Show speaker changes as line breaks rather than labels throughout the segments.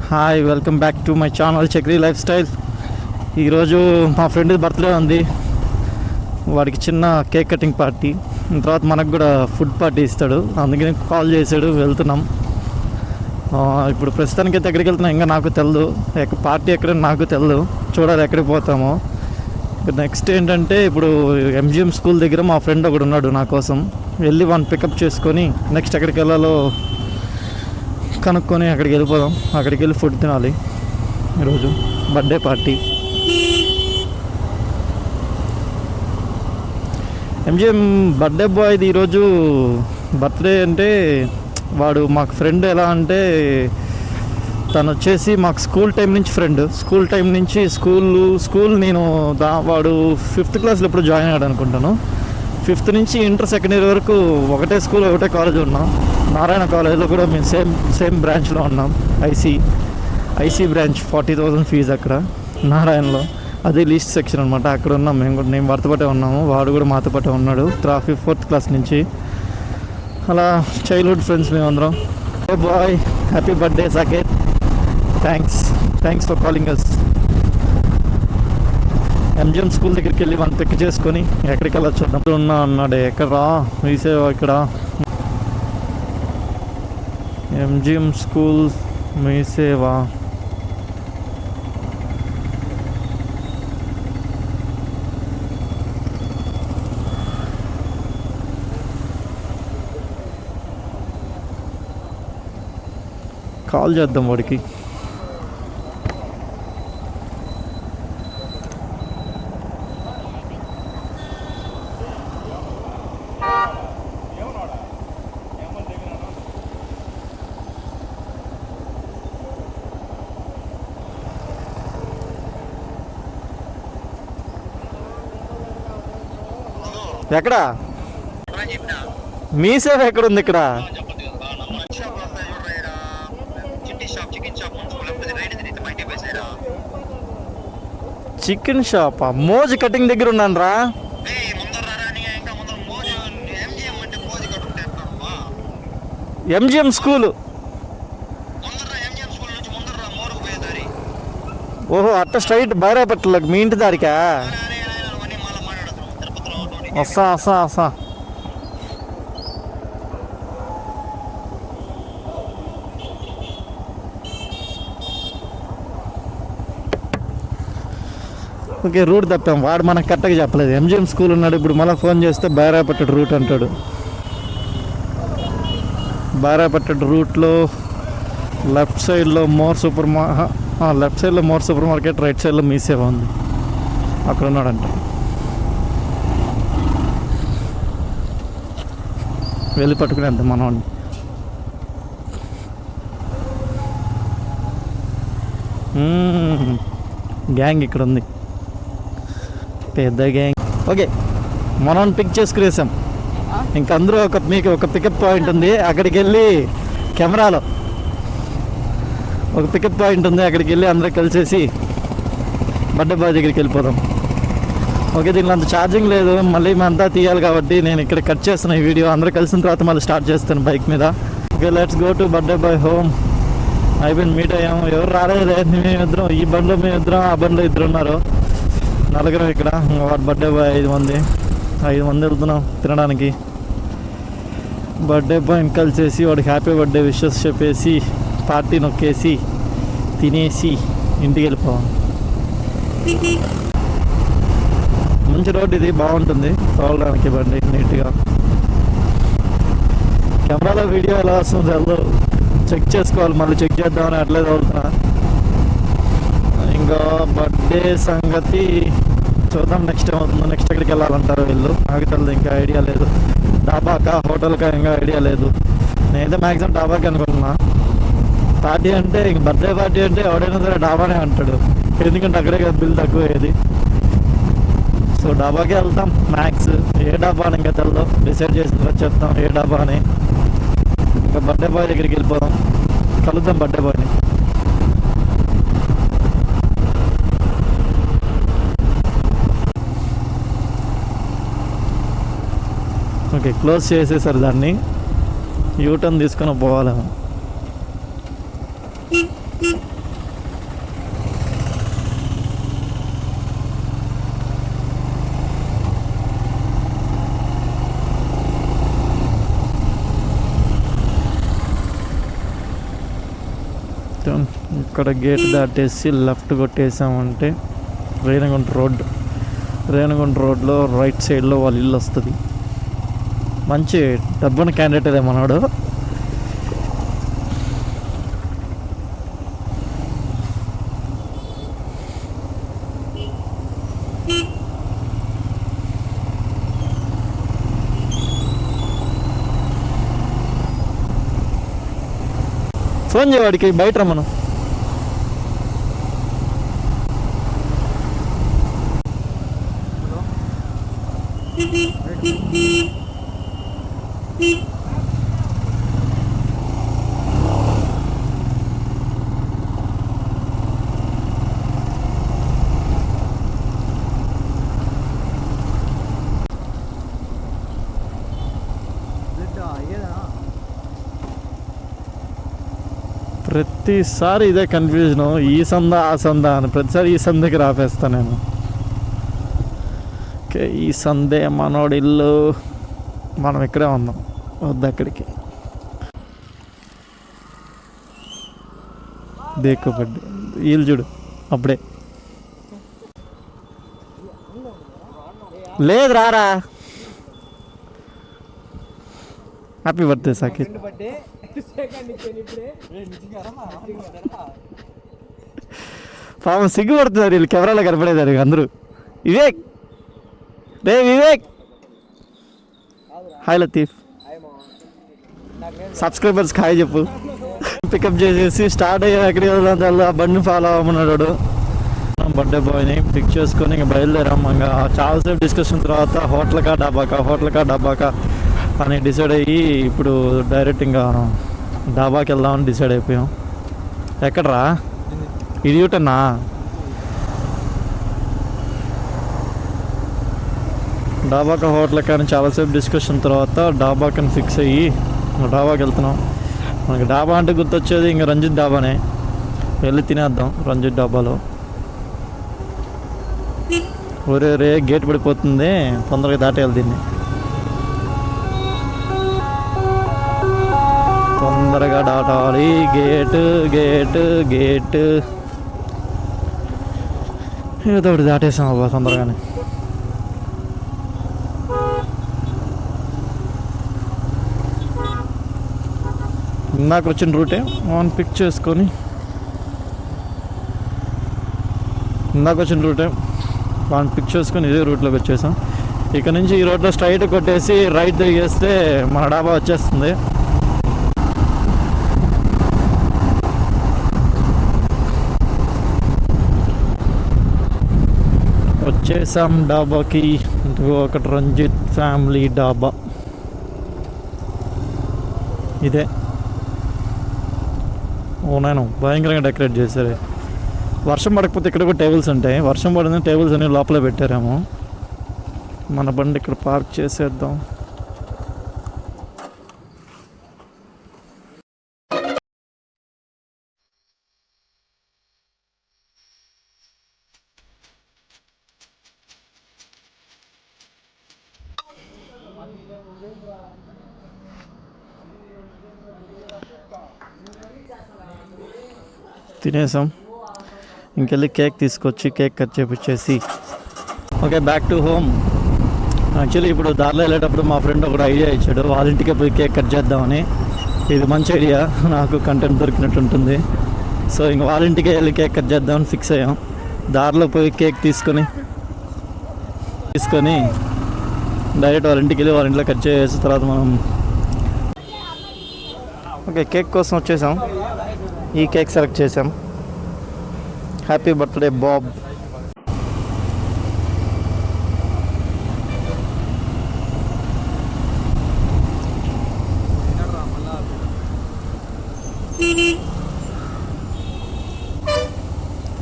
Hi, welcome back to my channel Chakri life style. ఈరోజు మా friend birthday ఉంది. వాడికి చిన్న కేక్ కటింగ్ పార్టీ, తర్వాత మనకు కూడా ఫుడ్ పార్టీ ఇస్తాడు. అందుకని కాల్ చేశాడు, వెళ్తున్నాం. ఇప్పుడు ప్రస్తుతానికి అయితే ఎక్కడికి వెళ్తున్నాం ఇంకా నాకు తెలియదు. పార్టీ ఎక్కడ నాకు తెలియదు, చూడాలి ఎక్కడికి పోతామో. నెక్స్ట్ ఏంటంటే ఇప్పుడు ఎంజిఎం స్కూల్ దగ్గర మా ఫ్రెండ్ ఒకడు ఉన్నాడు, నా కోసం వెళ్ళి వాడిని పికప్ చేసుకొని నెక్స్ట్ ఎక్కడికి వెళ్ళాలో కనుక్కొని అక్కడికి వెళ్ళిపోదాం. అక్కడికి వెళ్ళి ఫుడ్ తినాలి. ఈరోజు బర్త్డే పార్టీ. ఎంజిఎం బర్త్డే బాయ్ది ఈరోజు బర్త్డే. అంటే వాడు మాకు ఫ్రెండ్. ఎలా అంటే తను వచ్చేసి మాకు స్కూల్ టైం నుంచి ఫ్రెండ్. స్కూల్ టైం నుంచి స్కూల్ నేను వాడు 5th క్లాస్లో ఎప్పుడు జాయిన్ అయ్యాడు అనుకుంటాను. 5th నుంచి ఇంటర్ సెకండ్ ఇయర్ వరకు ఒకటే స్కూల్ ఒకటే కాలేజ్ ఉన్నాం. నారాయణ కాలేజ్లో కూడా మేము సేమ్ బ్రాంచ్లో ఉన్నాం. ఐసీ బ్రాంచ్ 40,000 ఫీజు అక్కడ నారాయణలో. అదే లీస్ట్ సెక్షన్ అనమాట. అక్కడ ఉన్నాం మేము కూడా. నేను వాడితో పాటే ఉన్నాము, వాడు కూడా మాతో పాటే ఉన్నాడు 4th క్లాస్ నుంచి. అలా చైల్డ్హుడ్ ఫ్రెండ్స్ మేమందరం. ఏ boy, happy birthday Saketh. Thanks for calling us. MGM school దగ్గరికి వెళ్ళి మనం పిక్ చేసుకొని ఎక్కడికి వెళ్ళొచ్చు అన్నాడే. ఎక్కడ రా మీసేవా? ఇక్కడ ఎంజిఎం స్కూల్ మీసేవా. కాల్ చేద్దాం వాడికి. ఎక్కడా మీ సేవ ఎక్కడుంది? ఇక్కడ చికెన్ షాప్ మోజ్ కటింగ్ దగ్గర ఉన్నాను రా. MGM school. ఓహో, అట్ట స్ట్రైట్ బైరాపట్లకు మీ ఇంటి దారికా? వస్తా. ఓకే, రూట్ తప్పాం. వాడు మనకు కరెక్ట్గా చెప్పలేదు. ఎంజిఎం స్కూల్ ఉన్నాడు. ఇప్పుడు మళ్ళీ ఫోన్ చేస్తే బైరాపట్టు రూట్ అంటాడు. బైరాపట్టు రూట్లో లెఫ్ట్ సైడ్లో మోర్ సూపర్ మార్కెట్, రైట్ సైడ్లో మీ సేవ ఉంది. అక్కడ ఉన్నాడంట. వెళ్ళి పట్టుకునేద్దాం మనవాడిని. గ్యాంగ్ ఇక్కడ ఉంది, పెద్ద గ్యాంగ్. ఓకే, మనవాడిని పిక్ చేసుకునేసాం. ఇంక అందరూ మీకు ఒక పికప్ పాయింట్ ఉంది. అక్కడికి వెళ్ళి కెమెరాలో ఒక పికప్ పాయింట్ ఉంది. అక్కడికి వెళ్ళి అందరూ కలిసేసి బర్త్డే బాయ్ దగ్గరికి వెళ్ళిపోదాం. ఓకే, దీనిలో అంత ఛార్జింగ్ లేదు, మళ్ళీ మేమంతా తీయాలి కాబట్టి నేను ఇక్కడ కట్ చేస్తున్నా ఈ వీడియో. అందరూ కలిసిన తర్వాత మళ్ళీ స్టార్ట్ చేస్తాను బైక్ మీద. Okay, let's go to birthday boy home. అయిపోయింది, మీట్ అయ్యాము. ఎవరు రాలేదు, మేమిద్దరం. ఈ బండిలో మేమిద్దరం, ఆ బండిలో ఇద్దరు ఉన్నారు. నలుగురం ఇక్కడ. వాడు బర్త్డే బాయ్ 5 మంది వెళ్తున్నాం తినడానికి. బర్త్డే బాయ్ని కలిసేసి వాడికి హ్యాపీ బర్త్డే విషెస్ చెప్పేసి పార్టీ నొక్కేసి తినేసి ఇంటికి వెళ్ళిపోవాలి. మంచి రోడ్ ఇది, బాగుంటుంది తోలడానికి బండి నీట్గా. కెమెరాలో వీడియో ఎలా వస్తుంది అదో చెక్ చేసుకోవాలి. మళ్ళీ చెక్ చేద్దామని అట్లే తోలుతున్నా. ఇంకా బర్త్డే సంగతి చూద్దాం నెక్స్ట్ ఏమవుతుందో. నెక్స్ట్ ఎక్కడికి వెళ్ళాలంటారు వీళ్ళు, నాకు తెలియదు. ఇంకా ఐడియా లేదు. డాబాకా హోటల్కా ఇంకా ఐడియా లేదు. నేనైతే మ్యాక్సిమం డాబాకి అనుకుంటున్నా. పార్టీ అంటే ఇంక బర్త్డే పార్టీ అంటే ఎవడైనా సరే డాబానే అంటాడు, ఎందుకంటే అక్కడే కదా బిల్ తక్కువ అయ్యేది. సో డాబాకి వెళ్తాం మ్యాక్స్. ఏ డాబా అని ఇంకా తెలదు, డిసైడ్ చేసిన చెప్తాం ఏ డాబా అని. ఇంకా బర్త్డే బాయ్ దగ్గరికి వెళ్ళిపోదాం, కలుద్దాం బర్త్డే బాయ్ని. ఓకే, క్లోజ్ చేసేసారు దాన్ని. యూటర్న్ తీసుకొని పోవాలేమో. అక్కడ గేట్ దాటేసి లెఫ్ట్ కొట్టేసామంటే రేణిగుంట రోడ్లో రైట్ సైడ్లో వాళ్ళ ఇల్లు వస్తుంది. మంచి డబ్బున క్యాండిడేట్ అదే మనోడు. ఫోన్ చేయవాడికి బయట రమ్మను. ప్రతిసారి ఇదే కన్ఫ్యూజను, ఈ సంద ఆ సంద అని. ప్రతిసారి ఈ సందకి రాపేస్తా నేను. ఓకే, ఈ సందే మనోడి ఇల్లు. మనం ఇక్కడే ఉన్నాం, వద్దు అక్కడికి. దేక్కుపడ్డి వీళ్ళు చూడు అప్పుడే. లేదు రారా. Happy birthday Sakir. పాపం సిగ్గుపడుతున్నారు వీళ్ళు కెమెరాలో కనపడేదారు అందరూ. వివేక్, రే వివేక్. హాయ్ లతీఫ్. సబ్స్క్రైబర్స్కి హాయ్ చెప్పు. పికప్ చేసేసి స్టార్ట్ అయ్యి ఎక్కడికి వెళ్దాం, బండిని ఫాలో అవ్వమన్నాడు. బర్త్డే బాయ్ని పిక్ చేసుకొని ఇంకా బయలుదేరాం. ఇంకా చాలాసేపు డిస్కషన్ తర్వాత హోటల్కా డాబాకా అని డిసైడ్ అయ్యి ఇప్పుడు డైరెక్ట్ ఇంకా డాబాకి వెళ్దామని డిసైడ్ అయిపోయాం. ఎక్కడరా ఇడియూటన్నా? డాబాకా హోటల్ కానీ చాలాసేపు డిస్కషన్ తర్వాత డాబాకని ఫిక్స్ అయ్యి డాబాకి వెళ్తున్నాం. మనకి డాబా అంటే గుర్తొచ్చేది ఇంకా రంజిత్ డాబానే. వెళ్ళి తినేద్దాం రంజిత్ డాబాలో. రే గేట్ పడిపోతుంది, తొందరగా దాటేయాలి దీన్ని. తొందరగా దాటాలి గేట్. ఏదో ఒకటి దాటేసాం అబ్బా తొందరగానే. ఇందాక వచ్చిన రూటే మనం పిక్ చేసుకొని ఇదే రూట్లోకి వచ్చేసాం. ఇక్కడ నుంచి ఈ రోడ్లో స్ట్రైట్ కొట్టేసి రైట్ తిరిగేస్తే మన డాబా వచ్చేస్తుంది. వచ్చేసాం డాబాకి. ఒకటి రంజిత్ ఫ్యామిలీ డాబా ఇదే. నేను భయంకరంగా డెకరేట్ చేశారు. వర్షం పడకపోతే ఇక్కడ కూడా టేబుల్స్ ఉంటాయి. వర్షం పడింది, టేబుల్స్ అన్ని లోపలే పెట్టారేమో. మన బండి ఇక్కడ పార్క్ చేసేద్దాం. తినేసాం. ఇంకెళ్ళి కేక్ తీసుకొచ్చి కేక్ కట్ చేపించేసి okay back to home. Actually ఇప్పుడు దారిలో వెళ్ళేటప్పుడు మా ఫ్రెండ్ ఒకటి ఐడియా ఇచ్చాడు, వాళ్ళ ఇంటికే పోయి కేక్ కట్ చేద్దామని. ఇది మంచి ఐడియా, నాకు కంటెంట్ దొరికినట్టు ఉంటుంది. సో ఇంక వాళ్ళ ఇంటికే వెళ్ళి కేక్ కట్ చేద్దామని ఫిక్స్ అయ్యాం. దారిలో పోయి కేక్ తీసుకొని డైరెక్ట్ వాళ్ళ ఇంటికి వెళ్ళి వాళ్ళ ఇంట్లో కట్ చేసిన తర్వాత మనం ఓకే కేక్ కోసం వచ్చేసాం. ఈ కేక్ సెలెక్ట్ చేసాం. Happy birthday Bob.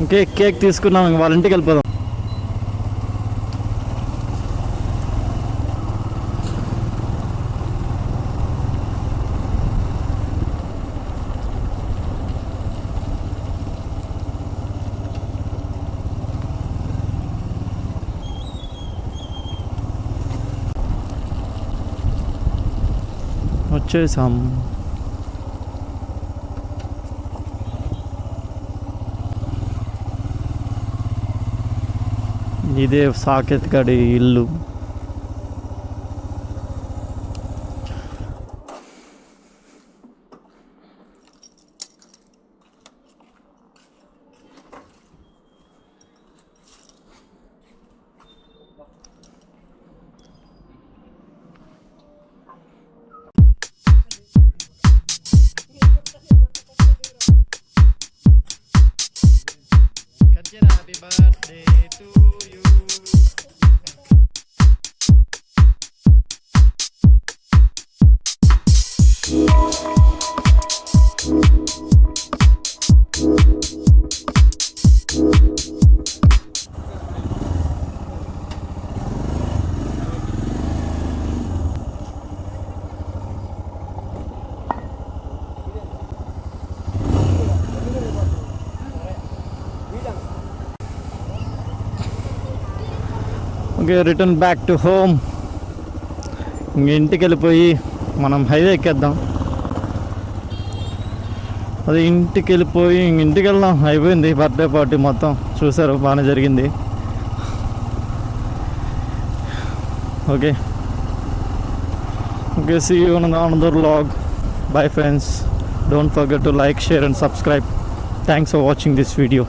ఇంకే కేక్ తీసుకున్నాం, ఇంక వాళ్ళ ఇంటికి వెళ్ళిపోదాం. వచ్చేసాం. ఇదే సాకేత్ గడి ఇల్లు. Happy birthday to you. Okay, return back to home. ఇంటికి వెళ్ళిపోయి మనం హైవే ఎక్కేద్దాం. అది ఇంటికి వెళ్ళిపోయి ఇంటికి వెళ్దాం. అయిపోయింది బర్త్డే పార్టీ మొత్తం, చూసారు బాగానే జరిగింది. Okay okay, see you on another vlog. Bye friends, don't forget to like, share and subscribe. Thanks for watching this video.